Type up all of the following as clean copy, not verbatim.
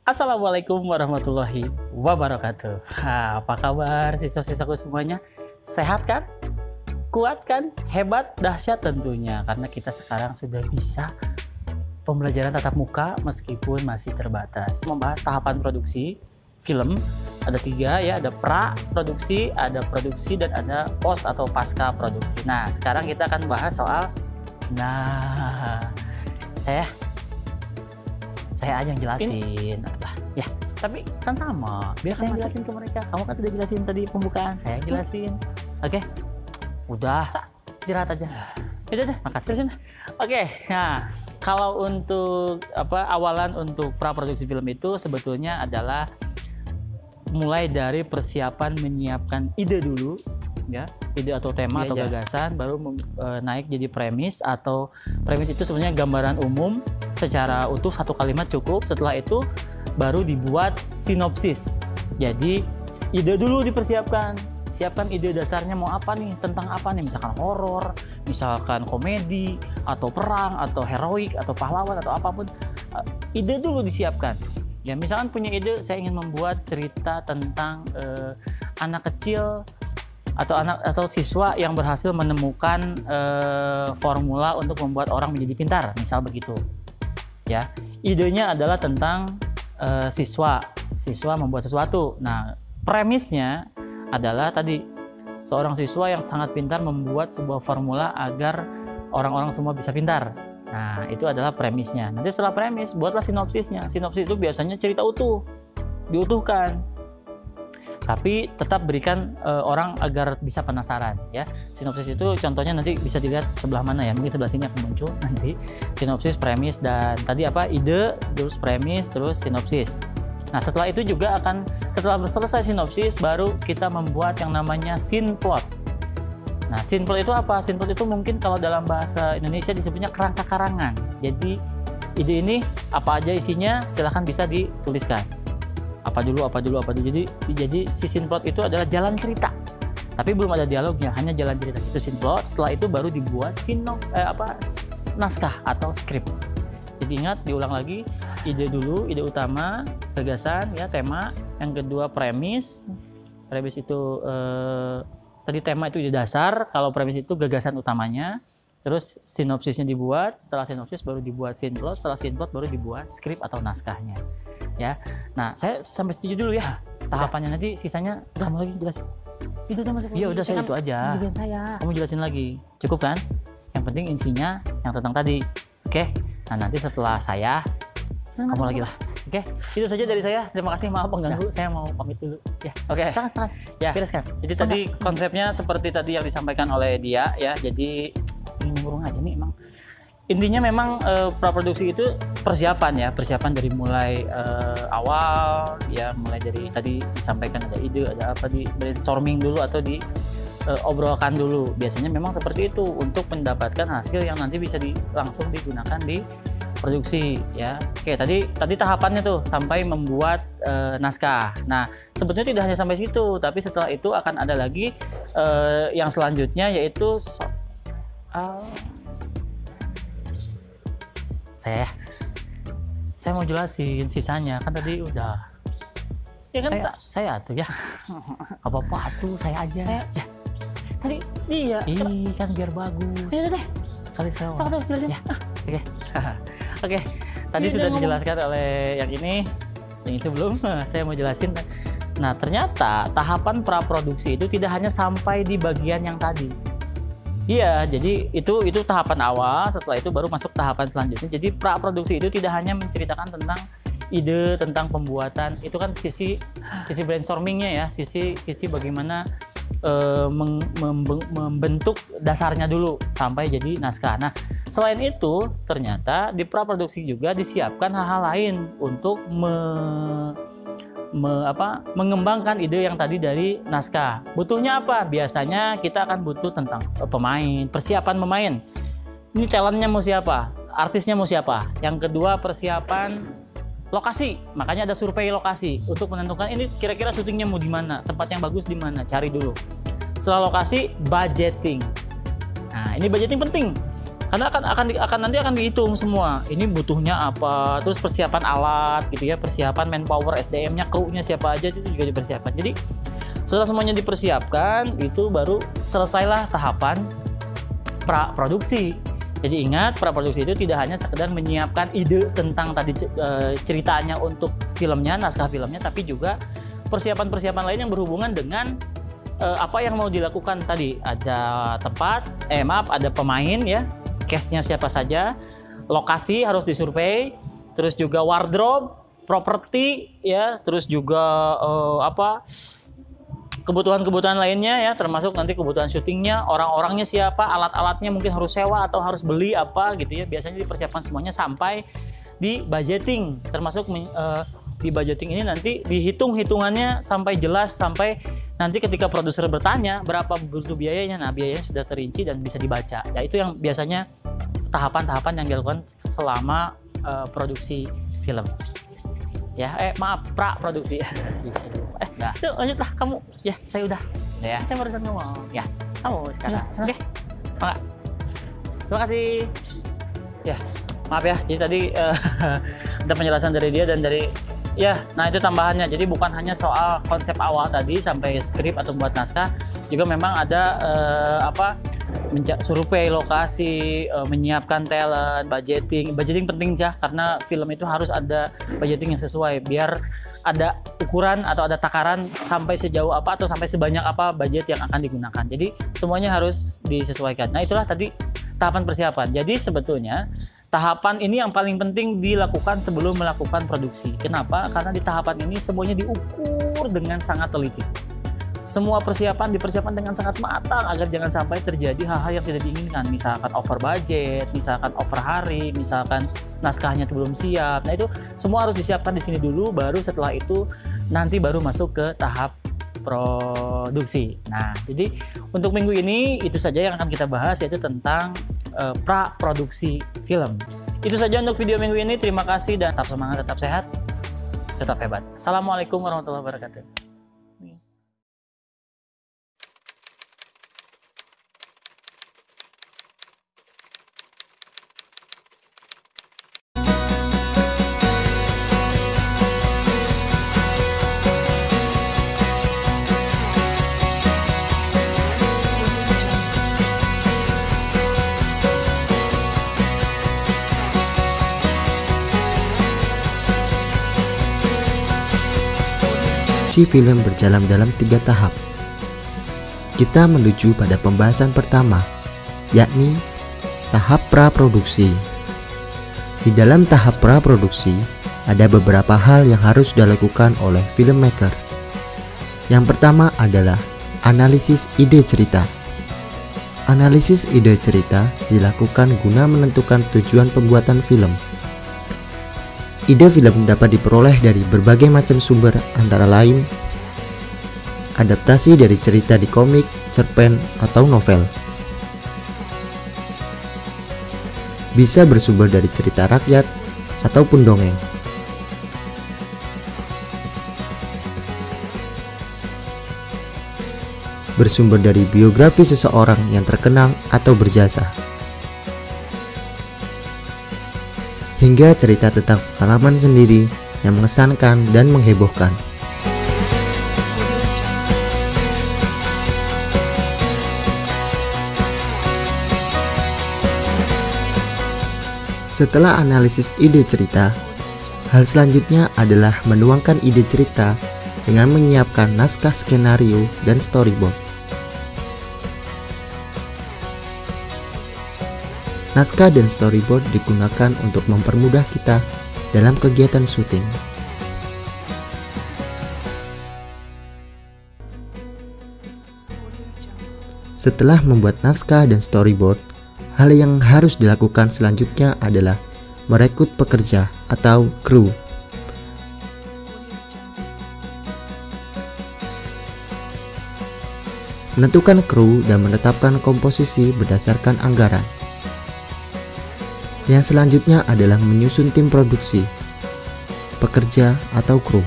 Assalamualaikum warahmatullahi wabarakatuh. Apa kabar siswa-siswaku semuanya? Sehat kan? Kuat kan? Hebat? Dahsyat tentunya. Karena kita sekarang sudah bisa pembelajaran tatap muka meskipun masih terbatas. Membahas tahapan produksi film. Ada 3 ya, ada pra-produksi, ada produksi, dan ada post atau pasca produksi. Nah, sekarang kita akan bahas soal saya aja yang jelasin ya, tapi kan sama, biar saya jelasin ke mereka. Kamu kan sudah jelasin tadi pembukaan, saya jelasin. Oke, udah istirahat aja. Udah, makasih. Oke, nah kalau untuk awalan untuk praproduksi film itu sebetulnya adalah mulai dari persiapan menyiapkan ide dulu, ya, ide atau tema atau gagasan, baru naik jadi premis. Atau premis itu sebenarnya gambaran umum secara utuh, satu kalimat cukup. Setelah itu baru dibuat sinopsis. Jadi ide dulu dipersiapkan, siapkan ide dasarnya mau apa nih, tentang apa nih, misalkan horor, misalkan komedi, atau perang, atau heroik, atau pahlawan, atau apapun. Ide dulu disiapkan. Ya, misalkan punya ide, saya ingin membuat cerita tentang anak kecil atau siswa yang berhasil menemukan formula untuk membuat orang menjadi pintar, misal begitu. Ya, idenya adalah tentang siswa membuat sesuatu. Nah, premisnya adalah tadi seorang siswa yang sangat pintar membuat sebuah formula agar orang-orang semua bisa pintar. Nah, itu adalah premisnya. Nanti setelah premis, buatlah sinopsisnya. Sinopsis itu biasanya cerita utuh, diutuhkan, tapi tetap berikan orang agar bisa penasaran, ya. Sinopsis itu contohnya nanti bisa dilihat sebelah mana ya, mungkin sebelah sini akan muncul nanti. Sinopsis, premis, dan tadi ide, terus premis, terus sinopsis. Nah, setelah itu juga setelah selesai sinopsis, baru kita membuat yang namanya scene plot. Nah, scene plot itu apa? Scene plot itu mungkin kalau dalam bahasa Indonesia disebutnya kerangka karangan. Jadi ide ini apa aja isinya, silahkan bisa dituliskan. Apa dulu. Jadi si scene plot itu adalah jalan cerita, tapi belum ada dialognya, hanya jalan cerita. Itu scene plot. Setelah itu baru dibuat naskah atau skrip. Jadi ingat, diulang lagi, ide dulu, ide utama, gagasan, ya, tema. Yang kedua premis itu tadi tema itu ide dasar, kalau premis itu gagasan utamanya. Terus sinopsisnya dibuat, setelah sinopsis baru dibuat scene plot, setelah scene plot baru dibuat skrip atau naskahnya. Ya, nah saya sampai setuju dulu ya tahapannya. Nanti sisanya kamu lagi jelasin. Itu udah masuk. Iya, udah, saya itu aja. Kamu jelasin lagi, cukup kan? Yang penting insinya yang tentang tadi. Oke, nah nanti setelah saya kamu lagi lah. Oke, itu saja dari saya. Terima kasih, maaf pengganggu. Saya mau pamit dulu. Ya, oke. Ya, bereskan. Jadi tadi konsepnya seperti tadi yang disampaikan oleh dia, ya. Jadi ini ngurung aja nih emang. Intinya memang praproduksi itu persiapan dari mulai awal, ya, mulai dari tadi disampaikan ada ide, ada apa, di brainstorming dulu atau di obrolkan dulu. Biasanya memang seperti itu untuk mendapatkan hasil yang nanti bisa langsung digunakan di produksi, ya. Oke, tadi tahapannya tuh sampai membuat naskah. Nah, sebetulnya tidak hanya sampai situ, tapi setelah itu akan ada lagi yang selanjutnya, yaitu saya mau jelasin sisanya, kan tadi udah. Ya kan, saya tuh ya. Apa-apa tuh saya aja. Ya. Tadi iya. Kan biar bagus. Ya deh. Sekali saya. Ya. Oke. Oke. Tadi sudah dijelaskan oleh yang ini, yang itu belum. Saya mau jelasin. Nah, ternyata tahapan praproduksi itu tidak hanya sampai di bagian yang tadi. Iya, jadi itu tahapan awal. Setelah itu baru masuk tahapan selanjutnya. Jadi praproduksi itu tidak hanya menceritakan tentang ide, tentang pembuatan. Itu kan sisi brainstormingnya, ya, sisi bagaimana membentuk dasarnya dulu sampai jadi naskah. Nah, selain itu ternyata di praproduksi juga disiapkan hal-hal lain untuk mengembangkan ide yang tadi dari naskah. Butuhnya apa? Biasanya kita akan butuh tentang pemain, persiapan pemain. Ini talentnya mau siapa? Artisnya mau siapa? Yang kedua, persiapan lokasi. Makanya ada survei lokasi untuk menentukan ini kira-kira syutingnya mau di mana, tempat yang bagus di mana, cari dulu. Setelah lokasi, budgeting. Nah, ini budgeting penting. Karena akan nanti akan dihitung semua. Ini butuhnya apa, terus persiapan alat gitu ya, persiapan manpower, SDM-nya, kru-nya siapa aja itu juga dipersiapkan. Jadi setelah semuanya dipersiapkan, itu baru selesailah tahapan pra-produksi. Jadi ingat, pra-produksi itu tidak hanya sekedar menyiapkan ide tentang tadi ceritanya untuk filmnya, naskah filmnya, tapi juga persiapan-persiapan lain yang berhubungan dengan apa yang mau dilakukan tadi. Ada tempat, ada pemain ya, cast-nya siapa saja, lokasi harus disurvei, terus juga wardrobe, properti ya, terus juga kebutuhan-kebutuhan lainnya ya, termasuk nanti kebutuhan syutingnya, orang-orangnya siapa, alat-alatnya mungkin harus sewa atau harus beli apa gitu ya. Biasanya dipersiapkan semuanya sampai di budgeting, termasuk di budgeting ini nanti dihitung-hitungannya sampai jelas, sampai nanti ketika produser bertanya berapa butuh biayanya, nah biayanya sudah terinci dan bisa dibaca. Ya itu yang biasanya tahapan-tahapan yang dilakukan selama produksi film. Ya, maaf, pra-produksi. Nah. Tuh, lanjutlah kamu. Ya, saya udah. Ya. Saya barusan ngomong. Ya, kamu sekarang. Nah. Oke. Pak. Terima kasih. Ya, maaf ya. Jadi tadi ada penjelasan dari dia dan dari nah itu tambahannya. Jadi bukan hanya soal konsep awal tadi sampai skrip atau buat naskah, juga memang ada survei lokasi, menyiapkan talent, budgeting penting ya, karena film itu harus ada budgeting yang sesuai biar ada ukuran atau ada takaran sampai sejauh apa atau sampai sebanyak apa budget yang akan digunakan. Jadi semuanya harus disesuaikan. Nah itulah tadi tahapan persiapan. Jadi sebetulnya tahapan ini yang paling penting dilakukan sebelum melakukan produksi. Kenapa? Karena di tahapan ini semuanya diukur dengan sangat teliti. Semua persiapan dipersiapkan dengan sangat matang agar jangan sampai terjadi hal-hal yang tidak diinginkan. Misalkan over budget, misalkan over hari, misalkan naskahnya belum siap. Nah itu semua harus disiapkan di sini dulu, baru setelah itu nanti baru masuk ke tahap produksi. Nah, jadi untuk minggu ini itu saja yang akan kita bahas, yaitu tentang pra-produksi film. Itu saja untuk video minggu ini. Terima kasih dan tetap semangat, tetap sehat, tetap hebat. Assalamualaikum warahmatullahi wabarakatuh. Film berjalan dalam 3 tahap. Kita menuju pada pembahasan pertama, yakni tahap pra-produksi. Di dalam tahap pra-produksi, ada beberapa hal yang harus dilakukan oleh filmmaker. Yang pertama adalah analisis ide cerita. Analisis ide cerita dilakukan guna menentukan tujuan pembuatan film. Ide film dapat diperoleh dari berbagai macam sumber, antara lain adaptasi dari cerita di komik, cerpen, atau novel. Bisa bersumber dari cerita rakyat ataupun dongeng. Bersumber dari biografi seseorang yang terkenal atau berjasa. Hingga cerita tentang pengalaman sendiri yang mengesankan dan menghebohkan. Setelah analisis ide cerita, hal selanjutnya adalah menuangkan ide cerita dengan menyiapkan naskah skenario dan storyboard. Naskah dan storyboard digunakan untuk mempermudah kita dalam kegiatan syuting. Setelah membuat naskah dan storyboard, hal yang harus dilakukan selanjutnya adalah merekrut pekerja atau kru. Menentukan kru dan menetapkan komposisi berdasarkan anggaran. Yang selanjutnya adalah menyusun tim produksi, pekerja atau kru,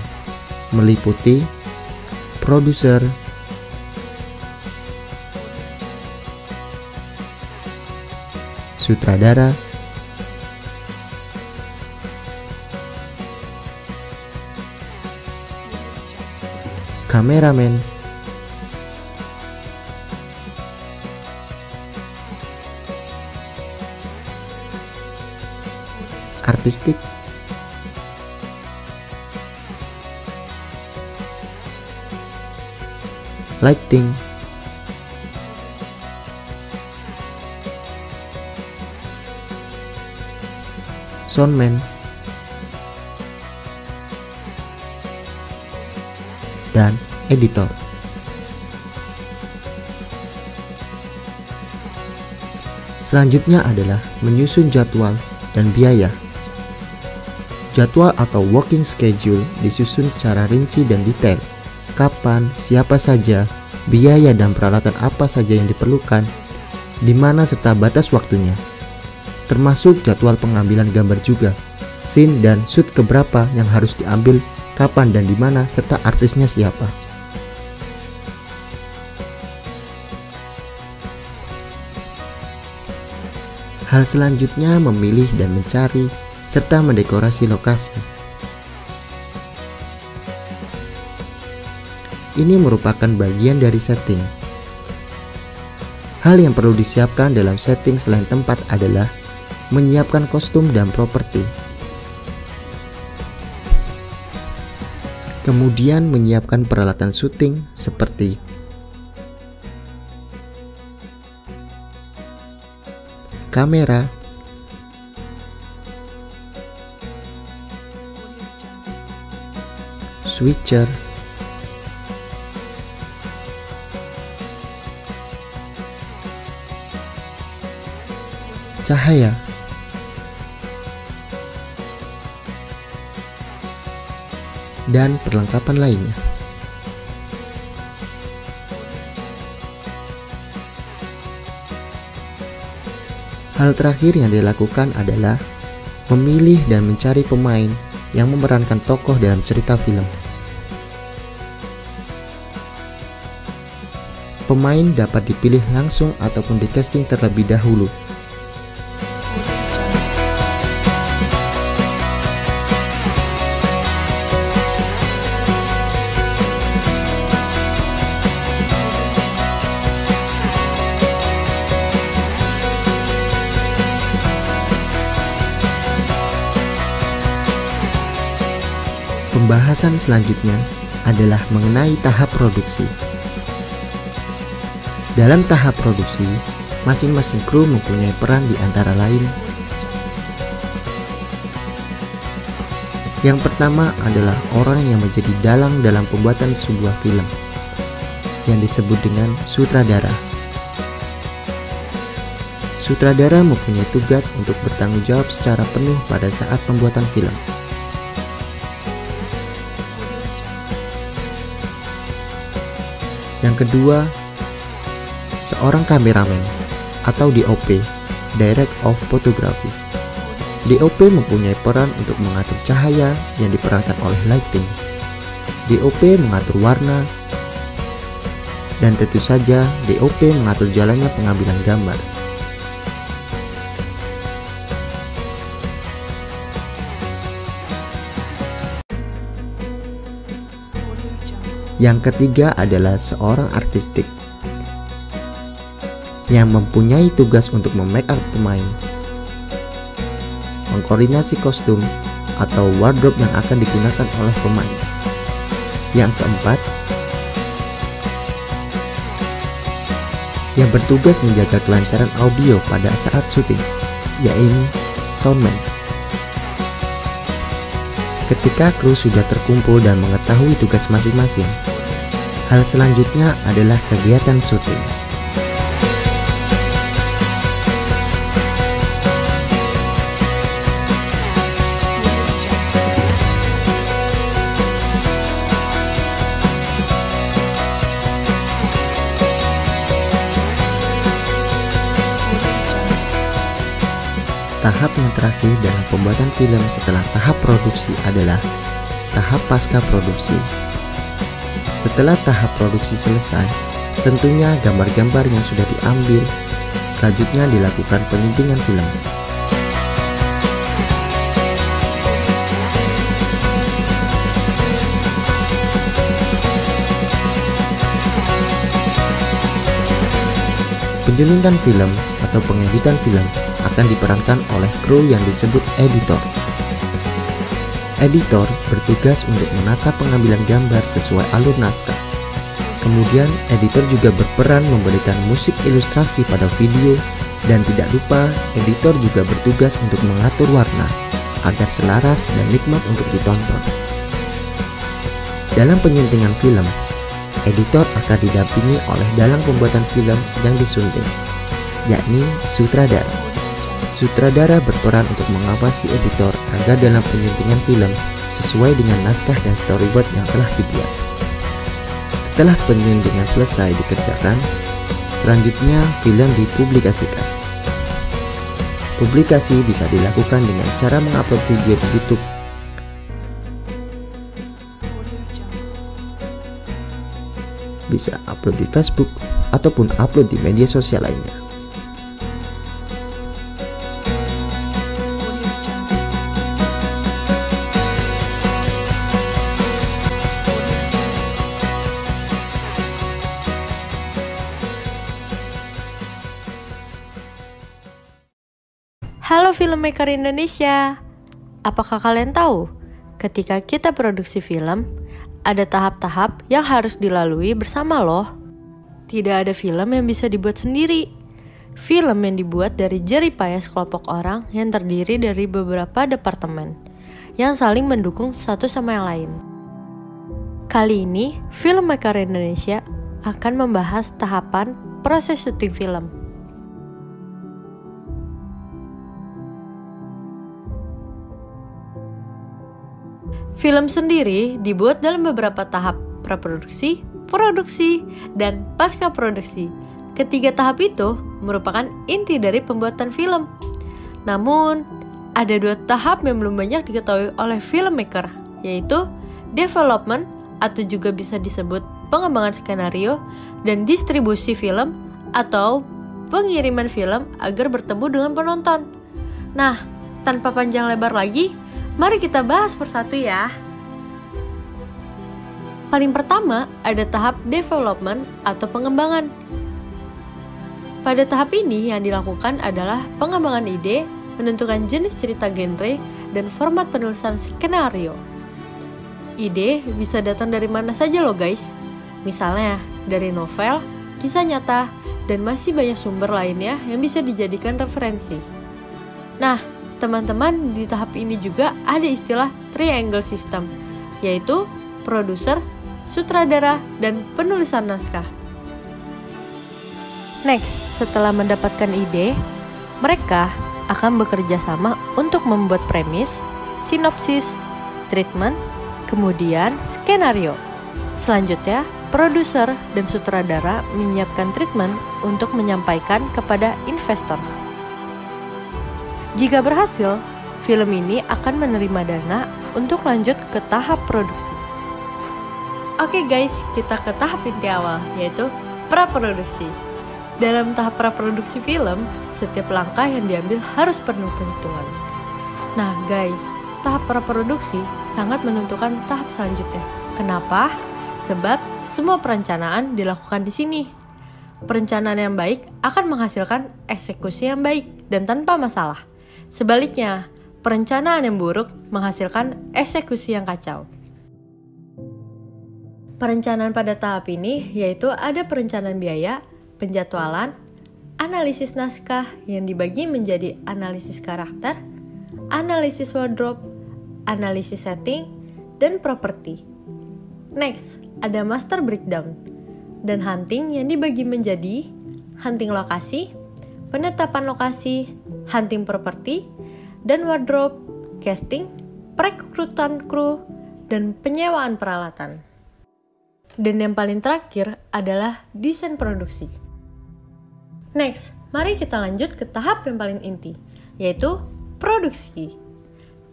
meliputi produser, sutradara, kameramen, artistik, lighting, soundman, dan editor. Selanjutnya adalah menyusun jadwal dan biaya. Jadwal atau working schedule disusun secara rinci dan detail. Kapan, siapa saja, biaya dan peralatan apa saja yang diperlukan, di mana serta batas waktunya. Termasuk jadwal pengambilan gambar juga, scene dan shoot keberapa yang harus diambil, kapan dan di mana, serta artisnya siapa. Hal selanjutnya memilih dan mencari serta mendekorasi lokasi. Ini merupakan bagian dari setting. Hal yang perlu disiapkan dalam setting selain tempat adalah menyiapkan kostum dan properti. Kemudian menyiapkan peralatan syuting seperti kamera, switcher, cahaya, dan perlengkapan lainnya. Hal terakhir yang dilakukan adalah memilih dan mencari pemain yang memerankan tokoh dalam cerita film. Pemain dapat dipilih langsung ataupun di casting terlebih dahulu. Pembahasan selanjutnya adalah mengenai tahap produksi. Dalam tahap produksi, masing-masing kru mempunyai peran di antara lain. Yang pertama adalah orang yang menjadi dalang dalam pembuatan sebuah film, yang disebut dengan sutradara. Sutradara mempunyai tugas untuk bertanggung jawab secara penuh pada saat pembuatan film. Yang kedua, seorang kameramen atau DOP, Direct of Photography. DOP mempunyai peran untuk mengatur cahaya yang diperankan oleh lighting. DOP mengatur warna, dan tentu saja DOP mengatur jalannya pengambilan gambar. Yang ketiga adalah seorang artistik yang mempunyai tugas untuk memake up pemain, mengkoordinasi kostum atau wardrobe yang akan digunakan oleh pemain. Yang keempat, yang bertugas menjaga kelancaran audio pada saat syuting, yaitu soundman. Ketika kru sudah terkumpul dan mengetahui tugas masing-masing, hal selanjutnya adalah kegiatan syuting. Tahap yang terakhir dalam pembuatan film setelah tahap produksi adalah tahap pasca produksi. Setelah tahap produksi selesai, tentunya gambar-gambar yang sudah diambil selanjutnya dilakukan penyuntingan film. Penyuntingan film atau pengeditan film akan diperankan oleh kru yang disebut editor. Editor bertugas untuk menata pengambilan gambar sesuai alur naskah. Kemudian, editor juga berperan memberikan musik ilustrasi pada video, dan tidak lupa, editor juga bertugas untuk mengatur warna agar selaras dan nikmat untuk ditonton. Dalam penyuntingan film, editor akan didampingi oleh dalang pembuatan film yang disunting, yakni sutradara. Sutradara berperan untuk mengawasi editor agar dalam penyuntingan film sesuai dengan naskah dan storyboard yang telah dibuat. Setelah penyuntingan selesai dikerjakan, selanjutnya film dipublikasikan. Publikasi bisa dilakukan dengan cara mengupload video di YouTube, bisa upload di Facebook, ataupun upload di media sosial lainnya. Halo filmmaker Indonesia, apakah kalian tahu ketika kita produksi film, ada tahap-tahap yang harus dilalui bersama loh. Tidak ada film yang bisa dibuat sendiri. Film yang dibuat dari jerih payah sekelompok orang yang terdiri dari beberapa departemen yang saling mendukung satu sama yang lain. Kali ini, filmmaker Indonesia akan membahas tahapan proses syuting film. Film sendiri dibuat dalam beberapa tahap praproduksi, produksi, dan pasca produksi. Ketiga tahap itu merupakan inti dari pembuatan film. Namun, ada dua tahap yang belum banyak diketahui oleh filmmaker, yaitu development atau juga bisa disebut pengembangan skenario, dan distribusi film atau pengiriman film agar bertemu dengan penonton. Nah, tanpa panjang lebar lagi, mari kita bahas persatu ya. Paling pertama ada tahap development atau pengembangan. Pada tahap ini yang dilakukan adalah pengembangan ide, menentukan jenis cerita genre, dan format penulisan skenario. Ide bisa datang dari mana saja loh guys. Misalnya dari novel, kisah nyata, dan masih banyak sumber lainnya yang bisa dijadikan referensi. Nah, teman-teman, di tahap ini juga ada istilah triangle system, yaitu produser, sutradara, dan penulisan naskah. Next, setelah mendapatkan ide, mereka akan bekerja sama untuk membuat premis, sinopsis, treatment, kemudian skenario. Selanjutnya, produser dan sutradara menyiapkan treatment untuk menyampaikan kepada investor. Jika berhasil, film ini akan menerima dana untuk lanjut ke tahap produksi. Oke guys, kita ke tahap inti awal, yaitu praproduksi. Dalam tahap praproduksi film, setiap langkah yang diambil harus penuh perhitungan. Nah guys, tahap praproduksi sangat menentukan tahap selanjutnya. Kenapa? Sebab semua perencanaan dilakukan di sini. Perencanaan yang baik akan menghasilkan eksekusi yang baik dan tanpa masalah. Sebaliknya, perencanaan yang buruk menghasilkan eksekusi yang kacau. Perencanaan pada tahap ini yaitu ada perencanaan biaya, penjadwalan, analisis naskah yang dibagi menjadi analisis karakter, analisis wardrobe, analisis setting, dan properti. Next, ada master breakdown dan hunting yang dibagi menjadi hunting lokasi, penetapan lokasi, hunting properti, dan wardrobe, casting, perekrutan kru, dan penyewaan peralatan. Dan yang paling terakhir adalah desain produksi. Next, mari kita lanjut ke tahap yang paling inti, yaitu produksi.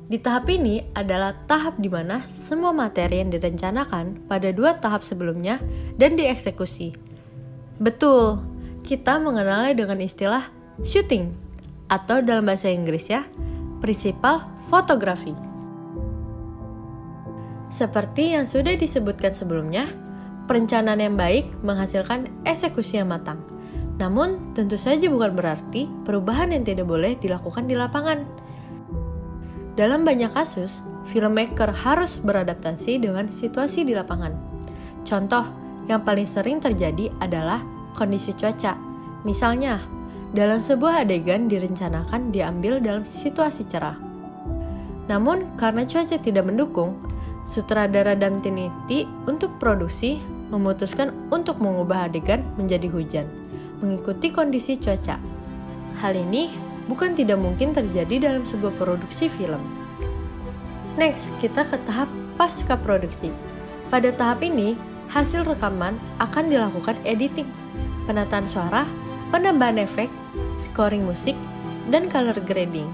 Di tahap ini adalah tahap di mana semua materi yang direncanakan pada dua tahap sebelumnya dan dieksekusi. Betul, kita mengenalnya dengan istilah shooting, atau dalam bahasa Inggris ya, principal photography. Seperti yang sudah disebutkan sebelumnya, perencanaan yang baik menghasilkan eksekusi yang matang. Namun, tentu saja bukan berarti perubahan yang tidak boleh dilakukan di lapangan. Dalam banyak kasus, filmmaker harus beradaptasi dengan situasi di lapangan. Contoh yang paling sering terjadi adalah kondisi cuaca. Misalnya, dalam sebuah adegan direncanakan diambil dalam situasi cerah. Namun, karena cuaca tidak mendukung, sutradara dan tim inti untuk produksi memutuskan untuk mengubah adegan menjadi hujan, mengikuti kondisi cuaca. Hal ini bukan tidak mungkin terjadi dalam sebuah produksi film. Next, kita ke tahap pasca produksi. Pada tahap ini, hasil rekaman akan dilakukan editing, penataan suara, penambahan efek, scoring musik, dan color grading.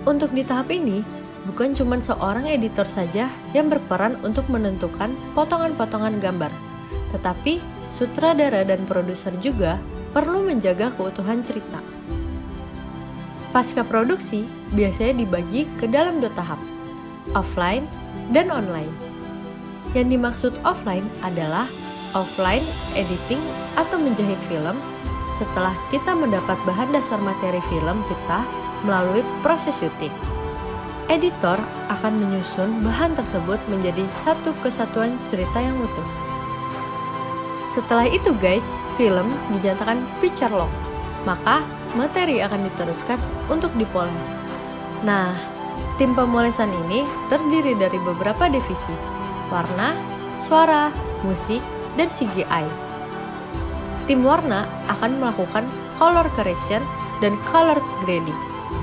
Untuk di tahap ini, bukan cuma seorang editor saja yang berperan untuk menentukan potongan-potongan gambar, tetapi sutradara dan produser juga perlu menjaga keutuhan cerita. Pasca produksi biasanya dibagi ke dalam 2 tahap, offline dan online. Yang dimaksud offline adalah offline editing atau menjahit film setelah kita mendapat bahan dasar materi film kita melalui proses syuting. Editor akan menyusun bahan tersebut menjadi satu kesatuan cerita yang utuh. Setelah itu guys, film dinyatakan feature long, maka materi akan diteruskan untuk dipoles. Nah, tim pemolesan ini terdiri dari beberapa divisi, warna, suara, musik, dan CGI. Tim warna akan melakukan color correction dan color grading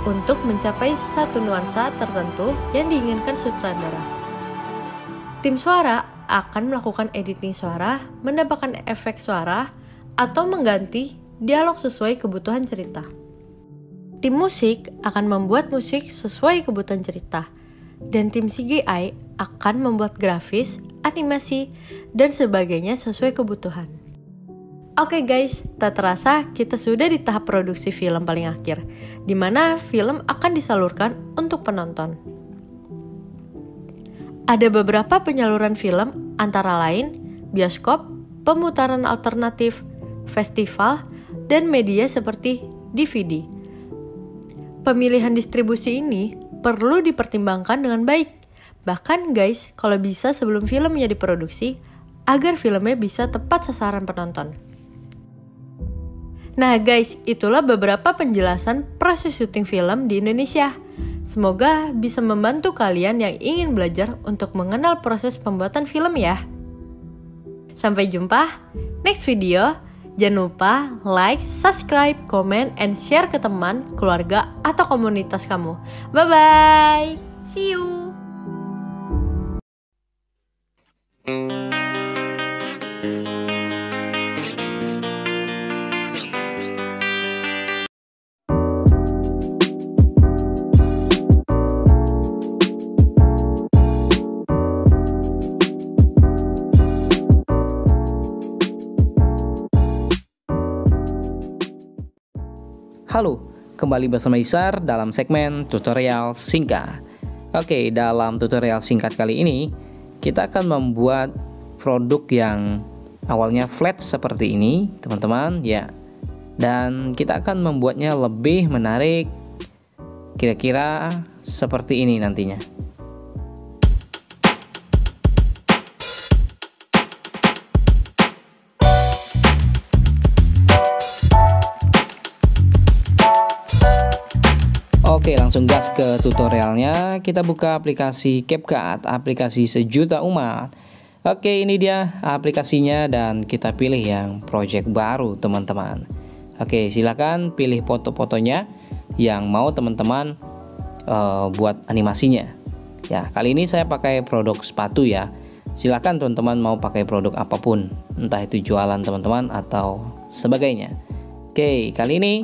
untuk mencapai satu nuansa tertentu yang diinginkan sutradara. Tim suara akan melakukan editing suara, menambahkan efek suara, atau mengganti dialog sesuai kebutuhan cerita. Tim musik akan membuat musik sesuai kebutuhan cerita, dan tim CGI akan membuat grafis, animasi, dan sebagainya sesuai kebutuhan. Oke guys, tak terasa kita sudah di tahap produksi film paling akhir, di mana film akan disalurkan untuk penonton. Ada beberapa penyaluran film, antara lain bioskop, pemutaran alternatif, festival, dan media seperti DVD. Pemilihan distribusi ini perlu dipertimbangkan dengan baik. Bahkan guys, kalau bisa sebelum filmnya diproduksi, agar filmnya bisa tepat sasaran penonton. Nah guys, itulah beberapa penjelasan proses syuting film di Indonesia. Semoga bisa membantu kalian yang ingin belajar untuk mengenal proses pembuatan film ya. Sampai jumpa next video. Jangan lupa like, subscribe, comment, and share ke teman, keluarga, atau komunitas kamu. Bye-bye. See you. Halo, kembali bersama Isar dalam segmen tutorial singkat. Oke, dalam tutorial singkat kali ini kita akan membuat produk yang awalnya flat seperti ini, teman-teman, ya. Dan kita akan membuatnya lebih menarik, kira-kira seperti ini nantinya. Oke, langsung gas ke tutorialnya. Kita buka aplikasi CapCut, aplikasi sejuta umat. Oke, ini dia aplikasinya dan kita pilih yang project baru, teman-teman. Oke, silakan pilih foto-fotonya yang mau teman-teman buat animasinya. Ya, kali ini saya pakai produk sepatu ya. Silakan teman-teman mau pakai produk apapun, entah itu jualan teman-teman atau sebagainya. Oke, kali ini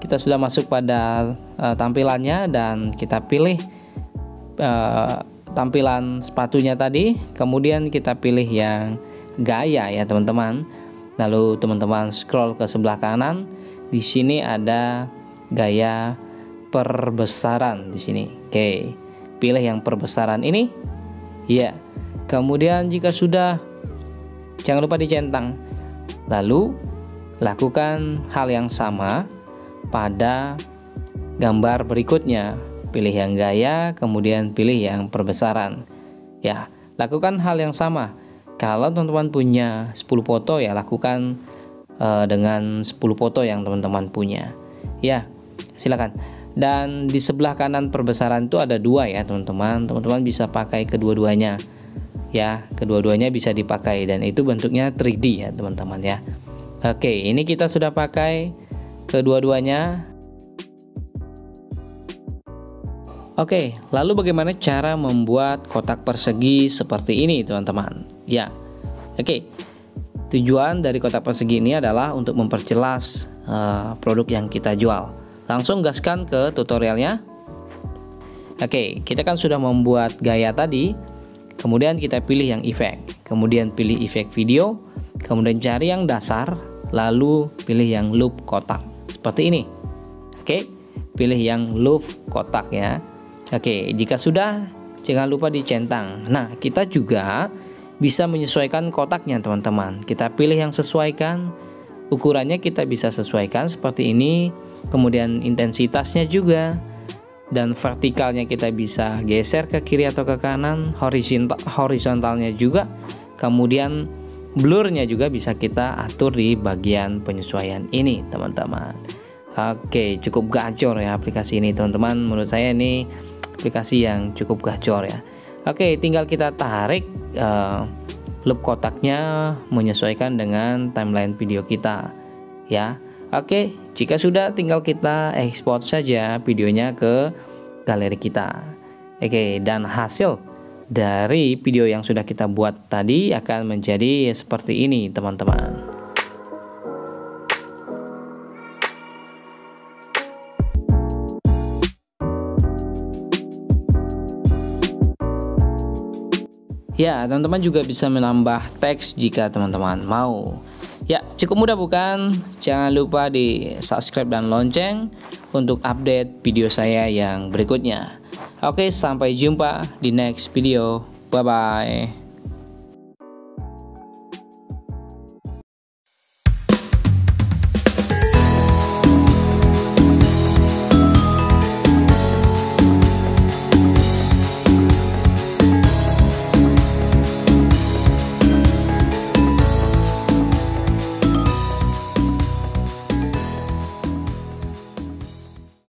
kita sudah masuk pada tampilannya dan kita pilih tampilan sepatunya tadi. Kemudian kita pilih yang gaya ya teman-teman. Lalu teman-teman scroll ke sebelah kanan, di sini ada gaya perbesaran di sini. Oke, pilih yang perbesaran ini. Ya. Kemudian jika sudah, jangan lupa dicentang. Lalu lakukan hal yang sama pada gambar berikutnya. Pilih yang gaya, kemudian pilih yang perbesaran. Ya, lakukan hal yang sama. Kalau teman-teman punya 10 foto, ya lakukan dengan 10 foto yang teman-teman punya. Ya, silakan. Dan di sebelah kanan perbesaran itu ada 2 ya teman-teman. Teman-teman bisa pakai kedua-duanya. Ya, kedua-duanya bisa dipakai dan itu bentuknya 3D ya teman-teman ya. Oke, ini kita sudah pakai kedua-duanya. Oke, lalu bagaimana cara membuat kotak persegi seperti ini teman-teman? Ya, oke. Tujuan dari kotak persegi ini adalah untuk memperjelas produk yang kita jual. Langsung gaskan ke tutorialnya. Oke, kita kan sudah membuat gaya tadi. Kemudian kita pilih yang efek. Kemudian pilih efek video. Kemudian cari yang dasar. Lalu pilih yang loop kotak. Seperti ini. Oke, pilih yang loop kotak ya. Oke, jika sudah, jangan lupa dicentang. Nah, kita juga bisa menyesuaikan kotaknya teman-teman. Kita pilih yang sesuaikan, ukurannya kita bisa sesuaikan seperti ini. Kemudian intensitasnya juga, dan vertikalnya kita bisa geser ke kiri atau ke kanan. Horizontalnya juga. Kemudian blurnya juga bisa kita atur di bagian penyesuaian ini teman-teman. Oke, cukup gacor ya aplikasi ini teman-teman. Menurut saya ini aplikasi yang cukup gacor ya. Oke, tinggal kita tarik loop kotaknya menyesuaikan dengan timeline video kita ya. Oke, jika sudah tinggal kita export saja videonya ke galeri kita. Oke, dan hasil dari video yang sudah kita buat tadi akan menjadi seperti ini teman-teman. Ya, teman-teman juga bisa menambah teks jika teman-teman mau. Ya, cukup mudah bukan? Jangan lupa di subscribe dan lonceng untuk update video saya yang berikutnya. Oke, sampai jumpa di next video. Bye-bye.